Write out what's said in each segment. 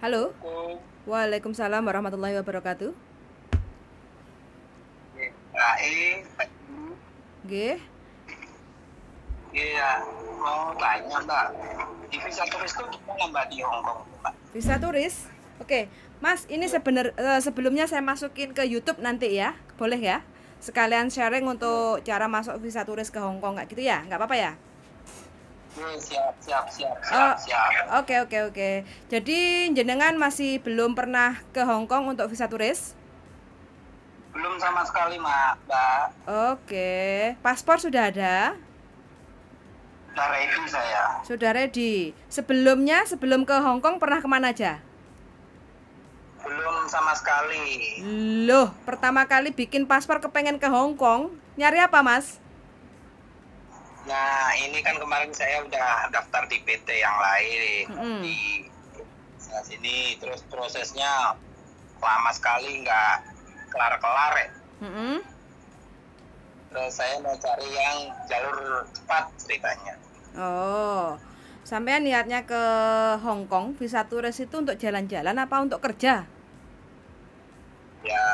Halo. Assalamualaikum. Waalaikumsalam warahmatullahi wabarakatuh. Baik. Nggih. Iya, mau tanya Mbak, di visa turis itu gimana Mbak di Hong Kong Mbak? Visa turis. Oke, Mas, ini sebelumnya saya masukin ke YouTube nanti ya. Boleh ya? Sekalian sharing untuk cara masuk visa turis ke Hong Kong kayak gitu ya? Nggak apa-apa ya? Oke, siap, siap, siap, siap, Oh, siap. oke oke oke. Jadi jenengan masih belum pernah ke Hong Kong untuk visa turis? Belum sama sekali Mbak, Oke. Paspor sudah ada? udah ready saya. Sudah ready. Sebelum ke Hong Kong pernah kemana aja? Belum sama sekali. Loh, pertama kali bikin paspor kepengen ke Hong Kong, nyari apa, Mas? Nah, ini kan kemarin saya udah daftar di PT yang lain Mm-mm. di sini, terus prosesnya lama sekali nggak kelar-kelar ya. Mm-mm. Terus saya mau cari yang jalur cepat ceritanya. Oh, sampean niatnya ke Hong Kong, visa turis itu untuk jalan-jalan apa untuk kerja? Ya,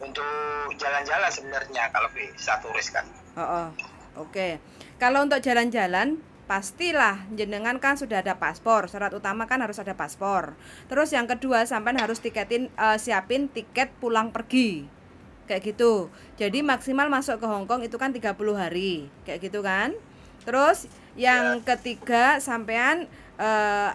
untuk jalan-jalan sebenarnya kalau bisa turis kan. Oh, oh. Oke. Kalau untuk jalan-jalan, pastilah jenengan kan sudah ada paspor. Syarat utama kan harus ada paspor. Terus yang kedua, sampean harus siapin tiket pulang pergi. Kayak gitu. Jadi maksimal masuk ke Hong Kong itu kan 30 hari. Kayak gitu kan? Terus Ya, yang ketiga, sampean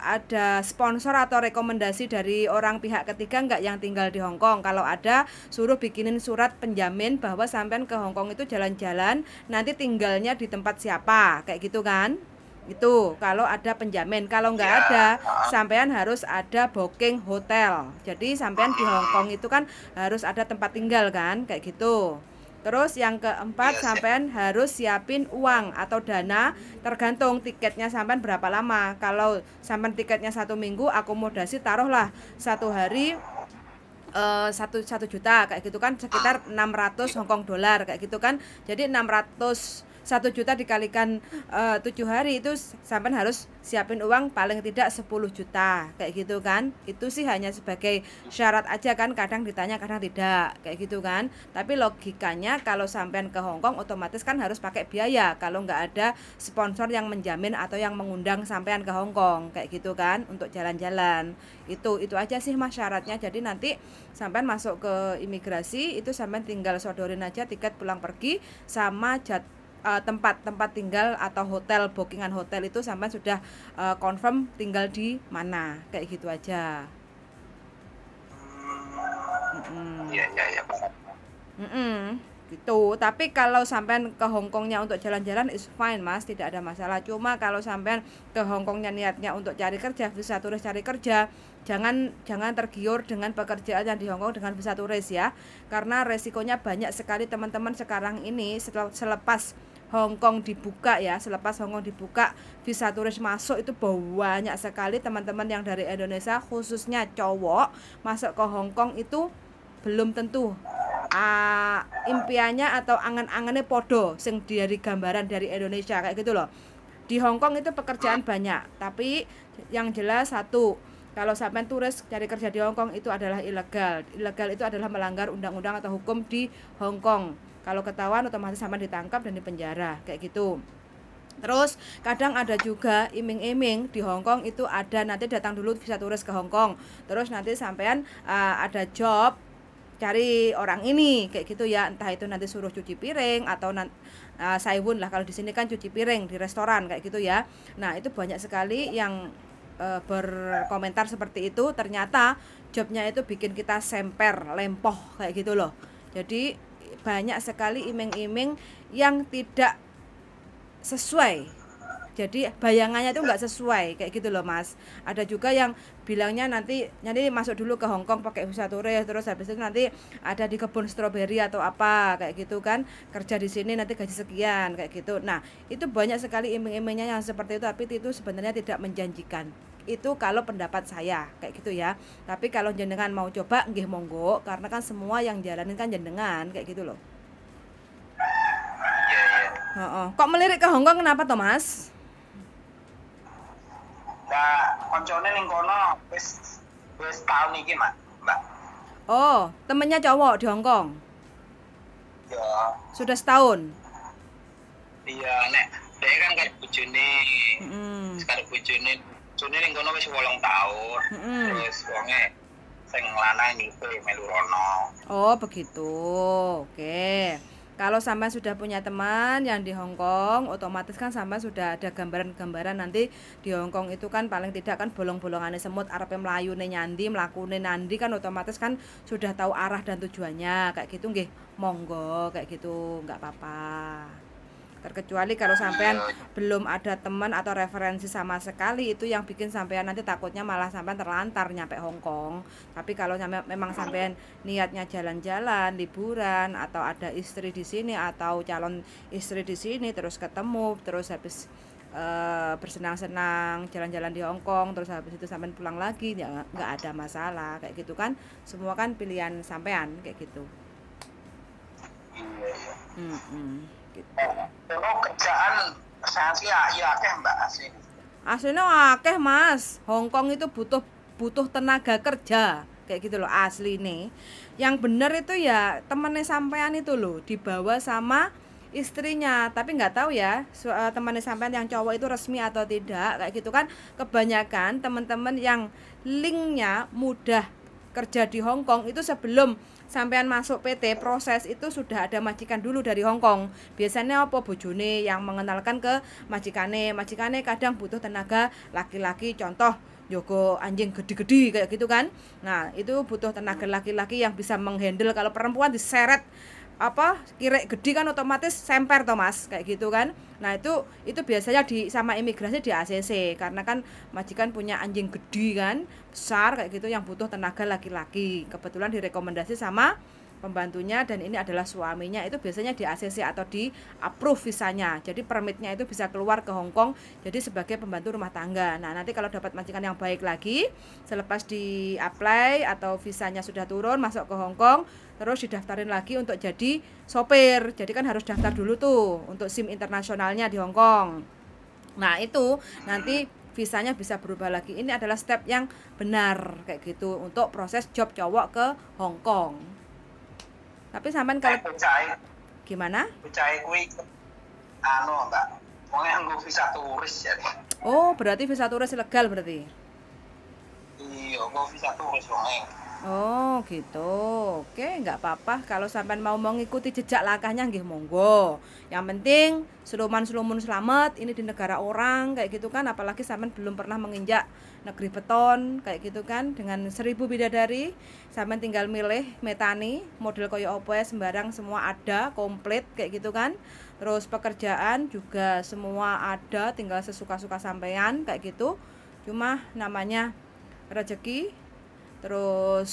ada sponsor atau rekomendasi dari orang pihak ketiga nggak yang tinggal di Hong Kong? Kalau ada, suruh bikinin surat penjamin bahwa sampean ke Hong Kong itu jalan-jalan, nanti tinggalnya di tempat siapa, kayak gitu kan? Itu kalau ada penjamin. Kalau nggak ya, ada, sampean harus ada booking hotel. Jadi sampean di Hong Kong itu kan harus ada tempat tinggal kan, kayak gitu. Terus yang keempat, iya sih. sampean harus siapin uang atau dana, tergantung tiketnya sampean berapa lama. Kalau sampean tiketnya 1 minggu, akomodasi taruhlah 1 hari 1 juta kayak gitu kan, sekitar 600 Hong Kong dolar kayak gitu kan. Jadi 600 1 juta dikalikan 7 hari itu sampai harus siapin uang paling tidak 10 juta kayak gitu kan. Itu sih hanya sebagai syarat aja kan, kadang ditanya kadang tidak kayak gitu kan. Tapi logikanya kalau sampean ke Hong Kong otomatis kan harus pakai biaya kalau nggak ada sponsor yang menjamin atau yang mengundang sampean ke Hong Kong kayak gitu kan, untuk jalan-jalan. Itu aja sih Mas syaratnya. Jadi nanti sampean masuk ke imigrasi itu sampean tinggal sodorin aja tiket pulang pergi sama tempat-tempat tinggal atau hotel, bookingan hotel itu sampean sudah confirm tinggal di mana kayak gitu aja. Mm-mm. Iya, iya, iya. Mm-mm, gitu. Tapi kalau sampean ke Hongkongnya untuk jalan-jalan is fine Mas, tidak ada masalah. Cuma kalau sampean ke Hongkongnya niatnya untuk cari kerja, visa turis cari kerja, jangan jangan tergiur dengan pekerjaan yang di Hongkong dengan visa turis ya. Karena resikonya banyak sekali teman-teman sekarang ini selepas Hongkong dibuka ya, selepas Hongkong dibuka visa turis masuk itu banyak sekali teman-teman yang dari Indonesia khususnya cowok masuk ke Hongkong itu belum tentu impiannya atau angan-angannya podo sing dari gambaran dari Indonesia kayak gitu loh. Di Hong Kong itu pekerjaan banyak, tapi yang jelas satu, kalau sampai turis cari kerja di Hong Kong itu adalah ilegal. Ilegal itu adalah melanggar undang-undang atau hukum di Hong Kong. Kalau ketahuan otomatis sampai ditangkap dan dipenjara kayak gitu. Terus kadang ada juga iming-iming di Hong Kong itu ada, nanti datang dulu visa turis ke Hong Kong. Terus nanti sampean ada job cari orang ini kayak gitu ya, entah itu nanti suruh cuci piring atau saiwun lah kalau di sini kan cuci piring di restoran kayak gitu ya. Nah itu banyak sekali yang berkomentar seperti itu, ternyata jobnya itu bikin kita semper lempoh kayak gitu loh. Jadi banyak sekali iming-iming yang tidak sesuai, jadi bayangannya itu nggak sesuai kayak gitu loh Mas. Ada juga yang bilangnya nanti masuk dulu ke Hong Kong pakai visa turis, terus habis itu nanti ada di kebun stroberi atau apa kayak gitu kan, kerja di sini nanti gaji sekian kayak gitu. Nah itu banyak sekali iming-imingnya yang seperti itu, tapi itu sebenarnya tidak menjanjikan. Itu kalau pendapat saya kayak gitu ya. Tapi kalau jenengan mau coba nggih monggo, karena kan semua yang jalanin kan jenengan kayak gitu loh. Iya, iya. Kok melirik ke Hong Kong kenapa Thomas? Nah, koncone ning kono wis tahun iki, Mbak. Oh, temennya cowok di Hong Kong. Ya, Sudah setahun. iya nek dhek kan karo bojone. Mm-mm. Karo bojone ning kono wis 8 tahun. Mm-mm. Terus wonge sing lanang iki melu rono. Oh, begitu. Oke. Kalau sampai sudah punya teman yang di Hong Kong, otomatis kan sampai sudah ada gambaran-gambaran nanti di Hong Kong itu kan paling tidak kan bolong-bolongane semut arepe mlayune nyandi, mlakune nandi kan otomatis kan sudah tahu arah dan tujuannya kayak gitu nggih. Monggo kayak gitu, nggak apa-apa. Terkecuali kalau sampean belum ada teman atau referensi sama sekali, itu yang bikin sampean nanti takutnya malah sampean terlantar nyampe Hong Kong. Tapi kalau memang sampean niatnya jalan-jalan, liburan, atau ada istri di sini atau calon istri di sini, terus ketemu, terus habis bersenang-senang jalan-jalan di Hong Kong, terus habis itu sampean pulang lagi, ya nggak ada masalah kayak gitu kan. Semua kan pilihan sampean kayak gitu. Gitu. Kono kerjaan sanksi ya akeh, Mbak, asli. Aslinya akeh Mas, Hong Kong itu butuh tenaga kerja kayak gitu loh asli nih. Yang bener itu ya temannya sampean itu loh, dibawa sama istrinya, tapi nggak tahu ya temannya sampean yang cowok itu resmi atau tidak kayak gitu kan. Kebanyakan teman-teman yang linknya mudah kerja di Hong Kong itu sebelum sampean masuk PT proses itu sudah ada majikan dulu dari Hong Kong. Biasanya apa bojone yang mengenalkan ke majikane kadang butuh tenaga laki-laki, contoh Joko anjing gede-gede kayak gitu kan. Nah, itu butuh tenaga laki-laki yang bisa menghandle. Kalau perempuan diseret kirek gede kan otomatis semper toh Mas kayak gitu kan. Nah itu biasanya sama imigrasi di ACC karena kan majikan punya anjing gede kan besar kayak gitu yang butuh tenaga laki-laki, kebetulan direkomendasi sama pembantunya dan ini adalah suaminya, itu biasanya di ACC atau di approve visanya, jadi permitnya itu bisa keluar ke Hong Kong jadi sebagai pembantu rumah tangga. Nah nanti kalau dapat majikan yang baik lagi selepas di apply atau visanya sudah turun masuk ke Hong Kong, terus didaftarin lagi untuk jadi sopir. Jadi kan harus daftar dulu tuh untuk SIM internasionalnya di Hong Kong. Nah itu nanti visanya bisa berubah lagi. Ini adalah step yang benar kayak gitu untuk proses job cowok ke Hong Kong. Tapi sampean kalau gimana? Bocah kuwi Mbak. Wong nganggo visa turis ya. Oh, berarti visa turis ilegal berarti. Iya, kok visa turis wong. Oh gitu, oke nggak apa-apa. Kalau sampean mau mengikuti jejak langkahnya nggih monggo. Yang penting seluman selamat ini di negara orang kayak gitu kan. Apalagi sampean belum pernah menginjak negeri beton kayak gitu kan. Dengan 1000 bidadari sampean tinggal milih metani model koyo opo sembarang semua ada komplit kayak gitu kan. Terus pekerjaan juga semua ada, tinggal sesuka-suka sampean kayak gitu. Cuma namanya rezeki, terus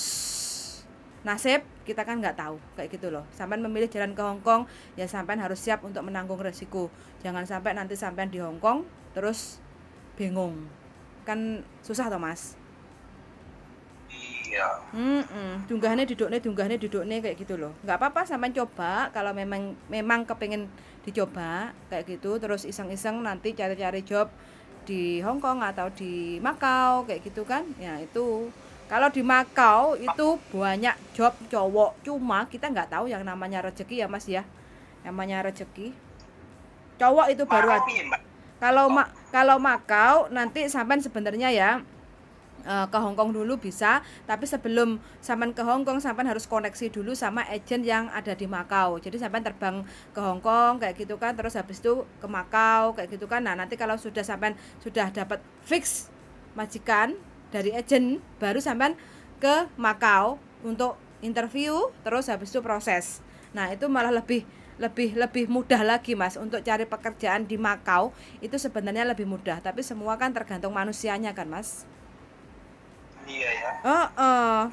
nasib kita kan nggak tahu kayak gitu loh. Sampean memilih jalan ke Hong Kong ya sampean harus siap untuk menanggung resiko. Jangan sampai nanti sampean di Hong Kong terus bingung, kan susah toh Mas. Iya. Dunggahne didukne kayak gitu loh. Nggak apa-apa sampean coba kalau memang kepengen dicoba kayak gitu, terus iseng-iseng nanti cari-cari job di Hong Kong atau di Makau kayak gitu kan. Ya itu kalau di Makau itu banyak job cowok, cuma kita nggak tahu yang namanya rezeki ya Mas ya. Namanya rezeki. Cowok itu baru ada. Kalau Makau nanti sampean sebenarnya ya ke Hong Kong dulu bisa, tapi sebelum sampean ke Hong Kong sampean harus koneksi dulu sama agent yang ada di Makau. Jadi sampean terbang ke Hong Kong kayak gitu kan, terus habis itu ke Makau kayak gitu kan. Nah, nanti kalau sampean sudah dapat fix majikan dari agent, baru sampean ke Makau untuk interview, terus habis itu proses. Nah, itu malah lebih mudah lagi Mas untuk cari pekerjaan di Makau. Itu sebenarnya lebih mudah, tapi semua kan tergantung manusianya kan Mas. Iya ya.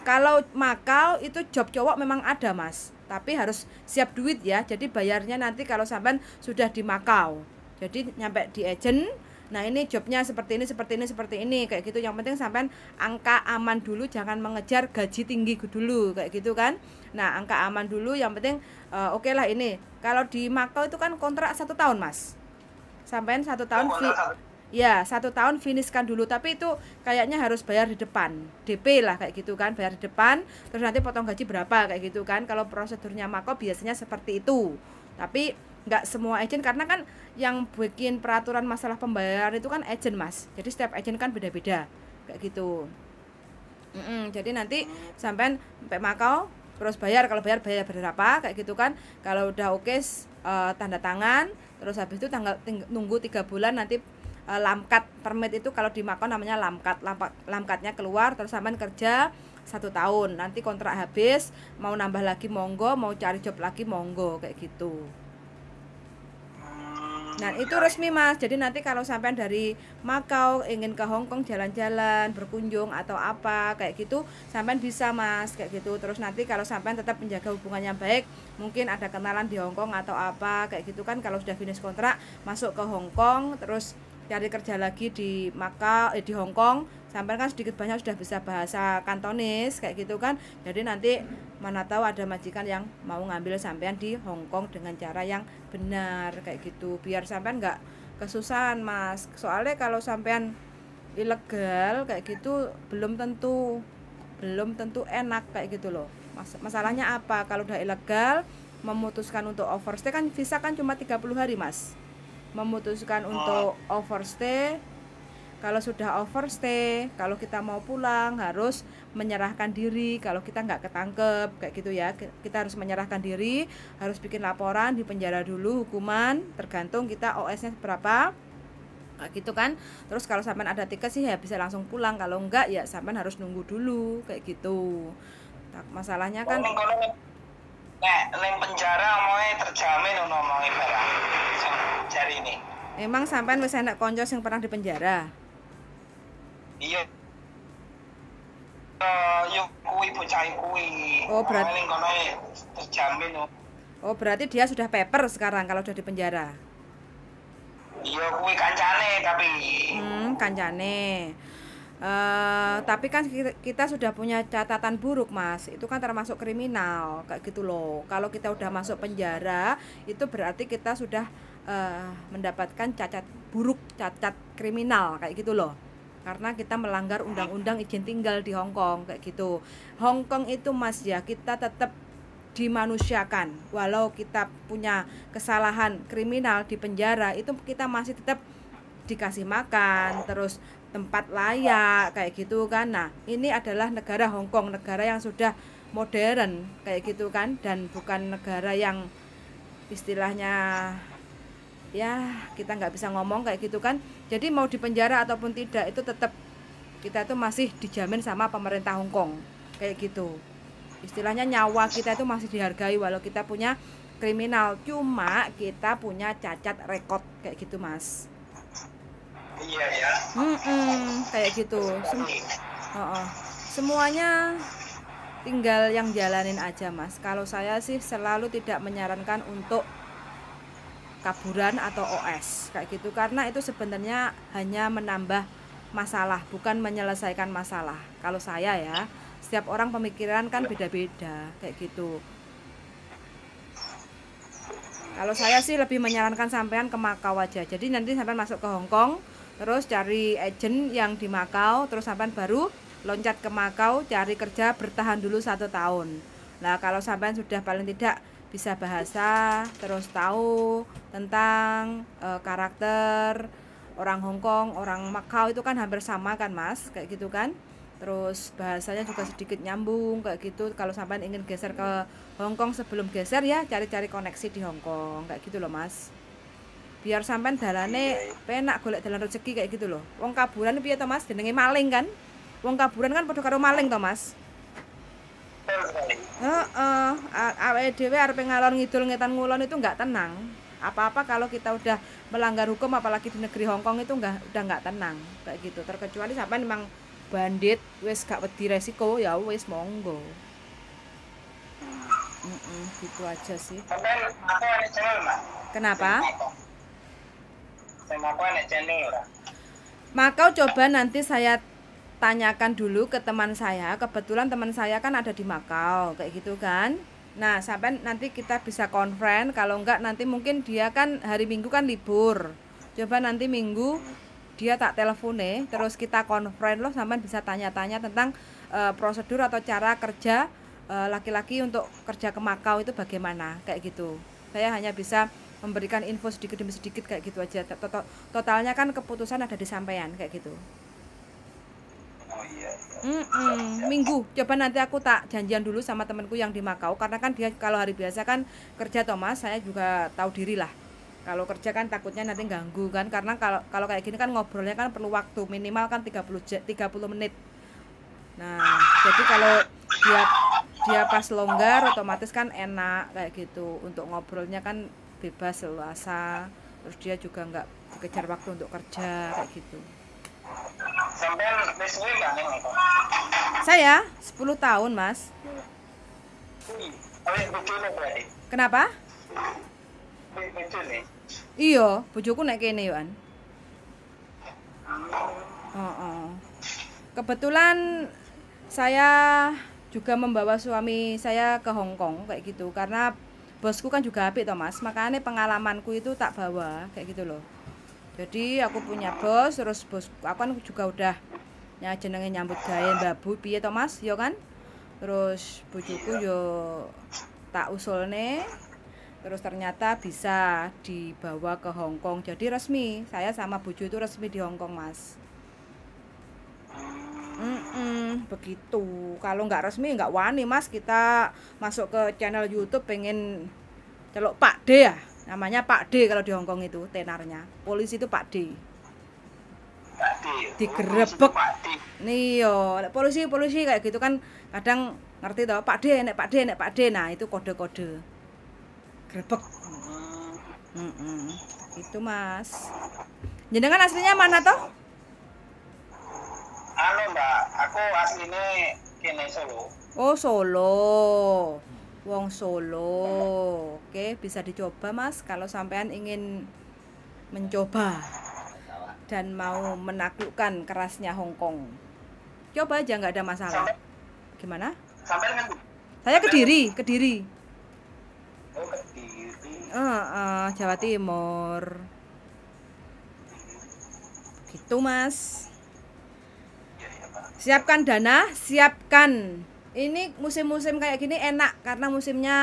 Kalau Makau itu job cowok memang ada Mas, tapi harus siap duit ya. Jadi bayarnya nanti kalau sampean sudah di Makau, jadi nyampe di agent. Nah ini jobnya seperti ini kayak gitu. Yang penting sampean angka aman dulu, jangan mengejar gaji tinggi dulu kayak gitu kan. Nah angka aman dulu, yang penting oke lah ini. Kalau di Makau itu kan kontrak 1 tahun Mas, sampean 1 tahun Ya, 1 tahun finishkan dulu, tapi itu kayaknya harus bayar di depan, DP lah kayak gitu kan, bayar di depan, terus nanti potong gaji berapa kayak gitu kan. Kalau prosedurnya Mako biasanya seperti itu. Tapi nggak semua agent, karena kan yang bikin peraturan masalah pembayaran itu kan agent Mas. Jadi setiap agent kan beda-beda kayak gitu. Jadi nanti sampean sampai Makau terus bayar, kalau bayar berapa kayak gitu kan. Kalau udah oke, tanda tangan, terus habis itu nunggu 3 bulan nanti lamkat permit itu, kalau di Makau namanya lamkatnya keluar, terus sampean kerja 1 tahun, nanti kontrak habis, mau nambah lagi monggo, mau cari job lagi monggo kayak gitu. Nah itu resmi Mas, jadi nanti kalau sampean dari Makau ingin ke Hong Kong jalan-jalan, berkunjung atau apa kayak gitu, sampean bisa Mas kayak gitu. Terus nanti kalau sampean tetap menjaga hubungan yang baik, mungkin ada kenalan di Hong Kong atau apa kayak gitu kan, kalau sudah finish kontrak masuk ke Hong Kong, terus cari kerja lagi di Makau, di Hong Kong, sampai kan sedikit banyak sudah bisa bahasa Kantonis kayak gitu kan. Jadi nanti mana tahu ada majikan yang mau ngambil sampean di Hong Kong dengan cara yang benar kayak gitu, biar sampean nggak kesusahan Mas. Soalnya kalau sampean ilegal kayak gitu belum tentu enak kayak gitu loh. Masalahnya apa? Kalau udah ilegal memutuskan untuk overstay, kan visa kan cuma 30 hari Mas. Memutuskan untuk overstay, kalau sudah overstay, kalau kita mau pulang harus menyerahkan diri. Kalau kita nggak ketangkep kayak gitu ya, kita harus menyerahkan diri, harus bikin laporan, di penjara dulu hukuman, tergantung kita OS-nya berapa gitu kan. Terus kalau sampean ada tiket sih ya bisa langsung pulang, kalau enggak ya sampean harus nunggu dulu kayak gitu. Masalahnya kan neng penjara omongnya terjamin ngomongin barang jari ini. Emang sampean wis enak konco sing pernah di penjara? Iya. Yuk kui bocah kui. Oh, berarti kono terjamin. Oh, berarti dia sudah paper sekarang kalau sudah di penjara. Iya, kui kancane tapi. Kancane. Tapi kan kita sudah punya catatan buruk Mas, itu kan termasuk kriminal kayak gitu loh. Kalau kita udah masuk penjara itu berarti kita sudah mendapatkan cacat buruk, cacat kriminal kayak gitu loh, karena kita melanggar undang-undang izin tinggal di Hong Kong kayak gitu. Hong Kong itu Mas ya, kita tetap dimanusiakan, walau kita punya kesalahan kriminal di penjara itu kita masih tetap dikasih makan, terus tempat layak kayak gitu kan. Nah ini adalah negara Hong Kong, negara yang sudah modern kayak gitu kan, dan bukan negara yang istilahnya ya kita nggak bisa ngomong kayak gitu kan. Jadi mau di penjara ataupun tidak itu tetap kita itu masih dijamin sama pemerintah Hong Kong kayak gitu. Istilahnya nyawa kita itu masih dihargai walau kita punya kriminal, cuma kita punya cacat rekod kayak gitu Mas. Iya ya. Kayak gitu. Semuanya tinggal yang jalanin aja Mas. Kalau saya sih selalu tidak menyarankan untuk kaburan atau OS kayak gitu, karena itu sebenarnya hanya menambah masalah, bukan menyelesaikan masalah. Kalau saya ya, setiap orang pemikiran kan beda-beda kayak gitu. Kalau saya sih lebih menyarankan sampean ke Makau aja. Jadi nanti sampean masuk ke Hong Kong, terus cari agent yang di Makau, terus sampean baru loncat ke Makau cari kerja, bertahan dulu 1 tahun. Nah kalau sampean sudah paling tidak bisa bahasa, terus tahu tentang karakter orang Hong Kong, orang Makau itu kan hampir sama kan Mas, kayak gitu kan. Terus bahasanya juga sedikit nyambung kayak gitu. Kalau sampean ingin geser ke Hong Kong, sebelum geser ya cari-cari koneksi di Hong Kong kayak gitu loh Mas, biar sampean dalane penak golek dalan rezeki kayak gitu loh. Wong kaburan piye to Mas, jenenge maling kan. Wong kaburan kan padha karo maling to Mas. Awake dhewe arep ngalor ngidul ngetan ngulon itu enggak tenang. Apa-apa kalau kita udah melanggar hukum, apalagi di negeri Hong Kong itu udah enggak tenang kayak gitu. Terkecuali sampean memang bandit wis gak wedi resiko ya wis monggo. Gitu aja sih. Sampai aku ada channel Mas. Kenapa? Sama aku ada channel ora? Makau coba nanti saya tanyakan dulu ke teman saya. Kebetulan teman saya kan ada di Makau kayak gitu kan. Nah sampai nanti kita bisa conference. Kalau enggak nanti mungkin dia kan hari Minggu kan libur. Coba nanti Minggu dia tak telepone, terus kita konferen loh, sampean bisa tanya-tanya tentang prosedur atau cara kerja laki-laki untuk kerja ke Makau itu bagaimana, kayak gitu. Saya hanya bisa memberikan info sedikit demi sedikit kayak gitu aja. Totalnya kan keputusan ada di sampean kayak gitu. Oh iya. Minggu. Coba nanti aku tak janjian dulu sama temanku yang di Makau, karena kan dia kalau hari biasa kan kerja Thomas, saya juga tahu diri lah. Kalau kerja kan takutnya nanti ganggu kan, karena kalau kayak gini kan ngobrolnya kan perlu waktu minimal kan 30 menit. Nah, jadi kalau dia pas longgar otomatis kan enak kayak gitu. Untuk ngobrolnya kan bebas leluasa. Terus dia juga nggak dikejar waktu untuk kerja kayak gitu. Sampai besok nggak nih? Saya 10 tahun, Mas. Tapi bojone berarti. Kenapa? Bojone. Iya, bojoku nek kene yoan. Kebetulan saya juga membawa suami saya ke Hong Kong kayak gitu, karena bosku kan juga apik toh Mas, makanya pengalamanku itu tak bawa kayak gitu loh. Jadi aku punya bos, terus bos aku kan juga udah jenenge nyambut gawe mbabu piye to Mas, yo kan? Terus bojoku yo tak usulne, terus ternyata bisa dibawa ke Hong Kong. Jadi resmi, saya sama bojo itu resmi di Hong Kong, Mas. Begitu. Kalau nggak resmi nggak wani, Mas. Kita masuk ke channel YouTube pengen celuk Pak D ya. Namanya Pak D kalau di Hong Kong itu tenarnya. Polisi itu Pak D. Pak D. Digerebek. Nih yo, polisi kayak gitu kan kadang ngerti toh, Pak D, nek Pak D, nek Pak D. Nah, itu kode-kode. Grebek. Itu Mas. Jenengan aslinya mana toh? Anu Mbak, aku aslinya kene Solo. Oh Solo, wong Solo. Oke, bisa dicoba Mas kalau sampean ingin mencoba dan mau menaklukkan kerasnya Hong Kong. Coba aja, nggak ada masalah. Gimana? Sampai kan? Saya Kediri. Oh Kediri. Jawa Timur. Gitu Mas. Siapkan dana, siapkan. Ini musim-musim kayak gini enak karena musimnya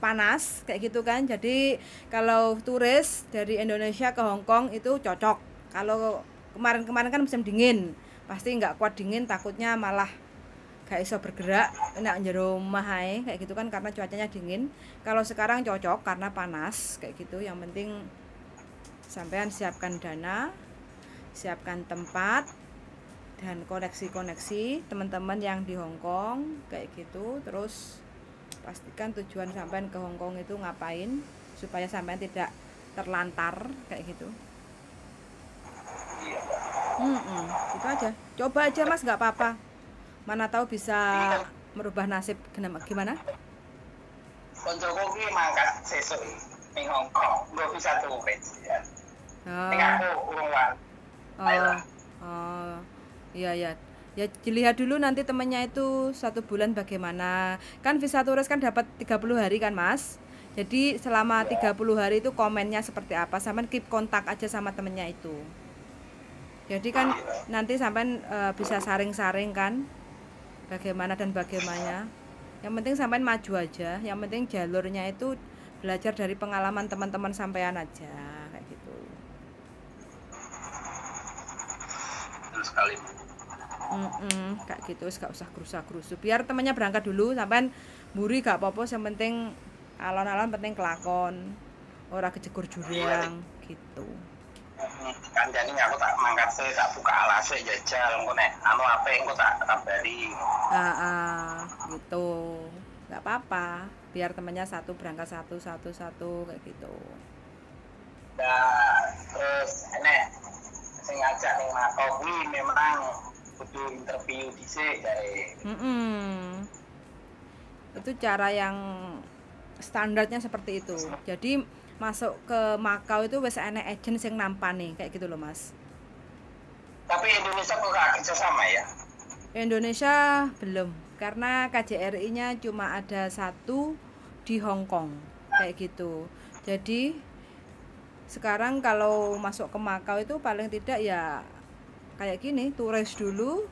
panas kayak gitu kan. Jadi kalau turis dari Indonesia ke Hong Kong itu cocok. Kalau kemarin-kemarin kan musim dingin, pasti nggak kuat dingin, takutnya malah gak iso bergerak, enak njero omah ae kayak gitu kan karena cuacanya dingin. Kalau sekarang cocok karena panas kayak gitu. Yang penting sampean siapkan dana, siapkan tempat, dan koneksi-koneksi teman-teman yang di Hong Kong kayak gitu. Terus pastikan tujuan sampean ke Hong Kong itu ngapain supaya sampean tidak terlantar kayak gitu. Gitu aja. Coba aja Mas, nggak apa-apa. Mana tahu bisa merubah nasib. Gimana? Koncoku ki mangkat sesuk ning Hong Kong, nggo bisa turis ya. Ning aku urung Iya ya. Ya dilihat dulu nanti temennya itu 1 bulan bagaimana. Kan visa turis kan dapat 30 hari kan Mas. Jadi selama 30 hari itu komennya seperti apa, sampean keep kontak aja sama temennya itu. Jadi kan nanti sampean bisa saring-saring kan bagaimana dan bagaimana. Yang penting sampean maju aja. Yang penting jalurnya itu belajar dari pengalaman teman-teman sampean aja kayak gitu. Betul sekali. Kayak gitu, gak usah gerusa-gerusu. Biar temannya berangkat dulu, sampean mburi gak apa-apa, yang penting alon-alon penting kelakon. Ora kejegur jurang gitu. Kandhane aku tak mangkat se tak buka alase jajal engko nek anu ape engko tak kabari. Gitu. Enggak apa-apa, biar temannya berangkat satu kayak gitu. Nah, terus nek sing ngajak ning Makau kuwi memang kudu interview dhisik jare. Itu cara yang standarnya seperti itu. Jadi masuk ke Makau itu wis enek agent sing nampani kayak gitu loh Mas. Tapi Indonesia kok gak kerja sama ya? Indonesia belum, karena KJRI-nya cuma ada 1 di Hong Kong kayak gitu. Jadi sekarang kalau masuk ke Makau itu paling tidak ya kayak gini, turis dulu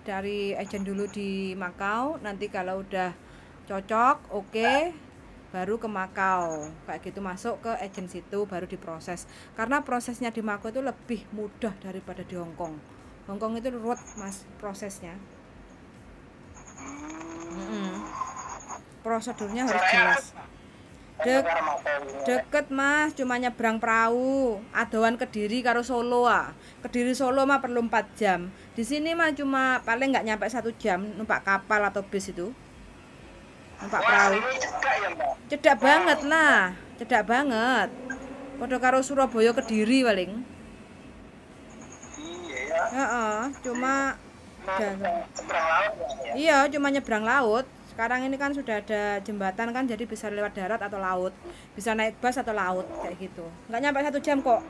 dari agen dulu di Makau, nanti kalau udah cocok oke, baru ke Makau kayak gitu, masuk ke agen situ baru diproses. Karena prosesnya di Makau itu lebih mudah daripada di Hong Kong. Hong Kong itu ruwet mas prosesnya. Prosedurnya harus jelas. Deket mas, cuma nyebrang perahu. Adoan Kediri karo Solo Kediri Solo mah perlu 4 jam. Di sini mah cuma paling nggak nyampe 1 jam numpak kapal atau bis itu. Numpak perahu. Cedak banget lah, cedak banget. Padha karo Surabaya Kediri paling. Iya, cuma iya, cuma nyebrang laut. Sekarang ini kan sudah ada jembatan kan, jadi bisa lewat darat atau laut, bisa naik bus atau laut kayak gitu. Nggak nyampe 1 jam kok.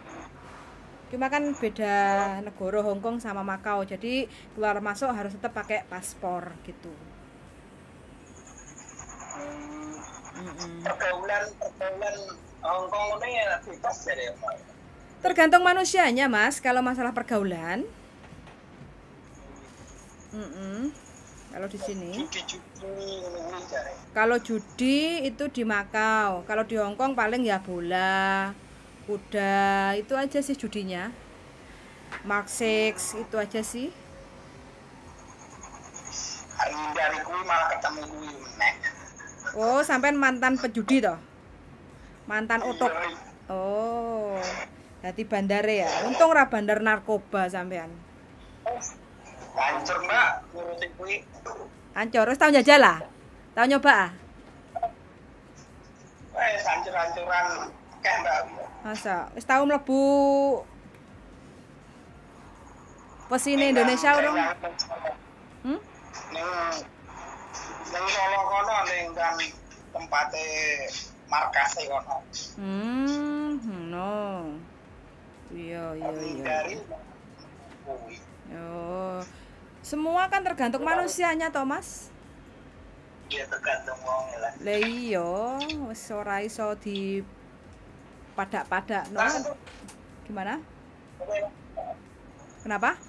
Cuma kan beda negara Hong Kong sama Makau, jadi keluar masuk harus tetap pakai paspor gitu. Pergaulan Hong Kong ini bebas ya, tergantung manusianya mas. Kalau masalah pergaulan, kalau di sini, kalau judi itu di Makau, kalau di Hong Kong paling ya bola, kuda, itu aja sih judinya. Mark 6 itu aja sih. Dari kui malah ketemu kui meneh. Oh, sampai mantan pejudi toh? Mantan otok. Oh, jadi bandare ya. Untung ra bandar narkoba sampean. Hancur mbak, ngurusin kui. Hancur, wis tau njajal lah? Tau nyoba Hancur-hancuran keh mbak. Masa? Wis tau mlebu pesine Indonesia urung? Ning Solo kono ning kan tempate markase kono. No. Iya. Oh. Semua kan tergantung manusianya toh, Mas. Iya, tergantung wong lah. Lah iya, wis ora iso di padak-padak no. Gimana? Kenapa?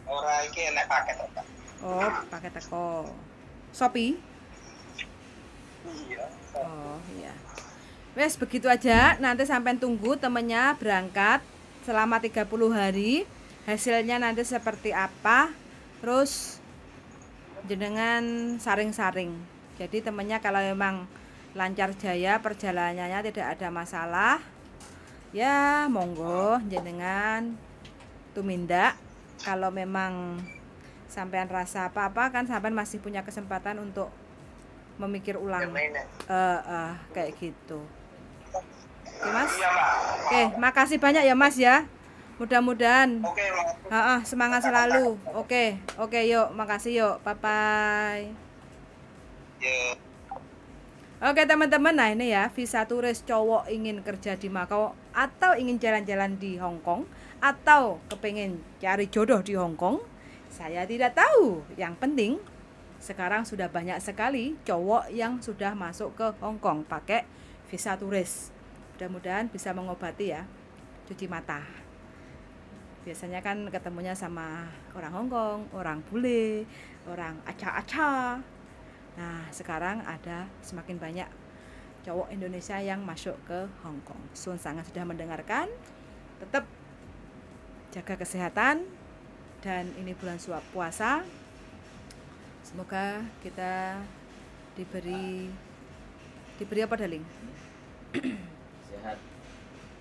Ora iki enek paket apa? Oh, pakai teko. Shopee? Iya. Oh, iya. Wes begitu aja, nanti sampai tunggu temennya berangkat selama 30 hari. Hasilnya nanti seperti apa? Terus jenengan saring-saring. Jadi temennya kalau memang lancar jaya perjalanannya tidak ada masalah, ya monggo jenengan tumindak. Kalau memang sampean rasa apa-apa kan sampean masih punya kesempatan untuk memikir ulang. Kayak gitu. Oke, Mas. Oke, makasih banyak ya, Mas ya. Mudah-mudahan. Semangat selalu. Oke, yuk, makasih yuk. Bye bye. Oke, teman-teman, nah ini ya, visa turis cowok ingin kerja di Makau atau ingin jalan-jalan di Hong Kong atau kepengen cari jodoh di Hong Kong. Saya tidak tahu. Yang penting sekarang sudah banyak sekali cowok yang sudah masuk ke Hong Kong pakai visa turis. Mudah-mudahan bisa mengobati ya, cuci mata. Biasanya kan ketemunya sama orang Hong Kong, orang bule, orang aca-aca. Nah, sekarang ada semakin banyak cowok Indonesia yang masuk ke Hong Kong. Sun sangat sudah mendengarkan. Tetap jaga kesehatan, dan ini bulan puasa. Semoga kita diberi apa, Daling? Sehat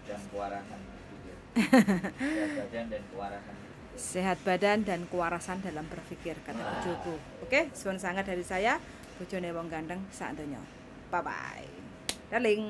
dan kewarasan berpikir. Sehat badan dan kewarasan berpikir. Sehat badan dan kewarasan dalam berpikir, kata bojoku. Oke, suwun sangat dari saya, bojone wong ganteng sak donya. Bye bye. Daling.